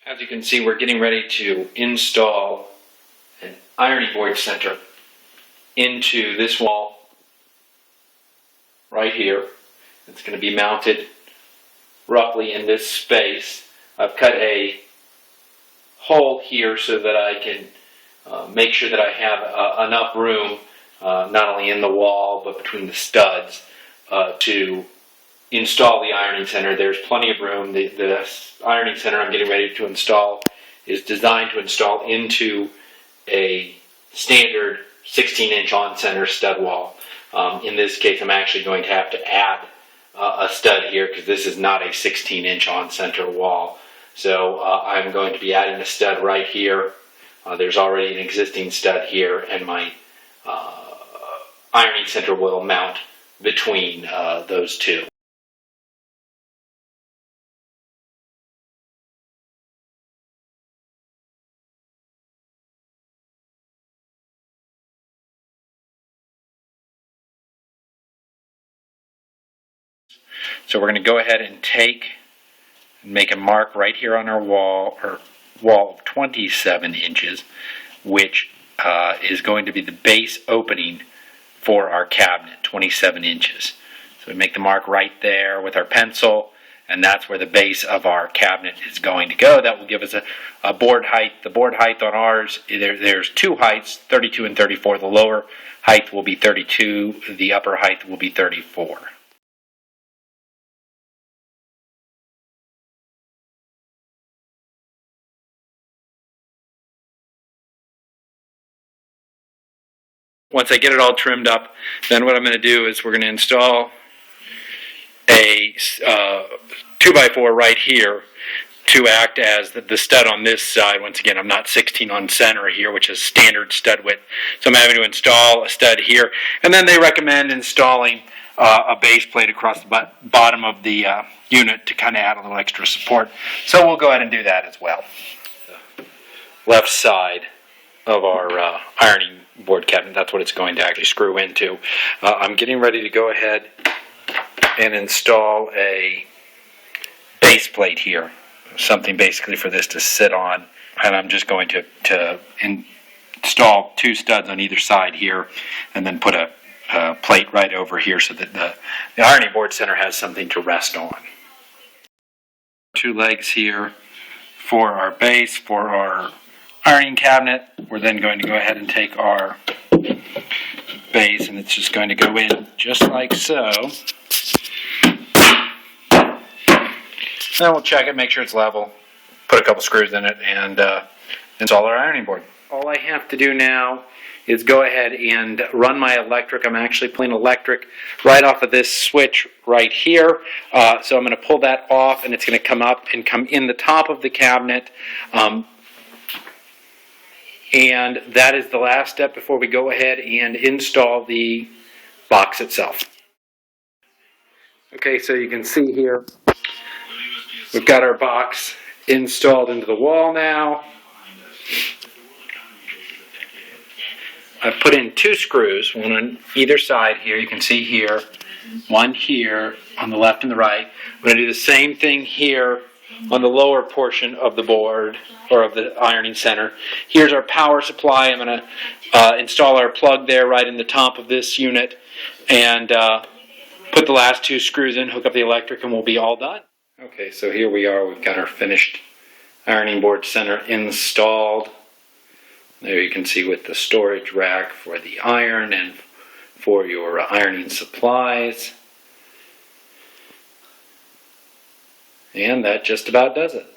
As you can see, we're getting ready to install an ironing board center into this wall right here. It's going to be mounted roughly in this space. I've cut a hole here so that I can make sure that I have enough room, not only in the wall but between the studs, to install the ironing center. There's plenty of room. The ironing center I'm getting ready to install is designed to install into a standard 16-inch on-center stud wall. In this case, I'm actually going to have to add a stud here because this is not a 16-inch on-center wall. So I'm going to be adding a stud right here. There's already an existing stud here, and my ironing center will mount between those two. So we're going to go ahead and make a mark right here on our wall of 27 inches, which is going to be the base opening for our cabinet, 27 inches. So we make the mark right there with our pencil, and that's where the base of our cabinet is going to go. That will give us a board height. The board height on ours, there's two heights, 32 and 34. The lower height will be 32, the upper height will be 34. Once I get it all trimmed up, then what I'm going to do is we're going to install a 2x4 right here to act as the stud on this side. Once again, I'm not 16 on center here, which is standard stud width. So I'm having to install a stud here. And then they recommend installing a base plate across the bottom of the unit to kind of add a little extra support. So we'll go ahead and do that as well. The left side of our ironing board cabinet, that's what it's going to actually screw into. I'm getting ready to go ahead and install a base plate here, something basically for this to sit on, and I'm just going to install two studs on either side here and then put a plate right over here so that the ironing board center has something to rest on. Two legs here for our base, for our ironing cabinet. We're then going to go ahead and take our base, and it's just going to go in just like so. Then we'll check it, make sure it's level, put a couple screws in it, and install our ironing board. All I have to do now is go ahead and run my electric. I'm actually pulling electric right off of this switch right here. So I'm going to pull that off, and it's going to come up and come in the top of the cabinet. And that is the last step before we go ahead and install the box itself. Okay, so you can see here, we've got our box installed into the wall now. I've put in two screws, one on either side here. You can see here, one here on the left and the right. I'm going to do the same thing here on the lower portion of the board, or of the ironing center. Here's our power supply. I'm going to install our plug there right in the top of this unit, and put the last two screws in, hook up the electric, and we'll be all done. Okay, so here we are. We've got our finished ironing board center installed. There you can see with the storage rack for the iron and for your ironing supplies. And that just about does it.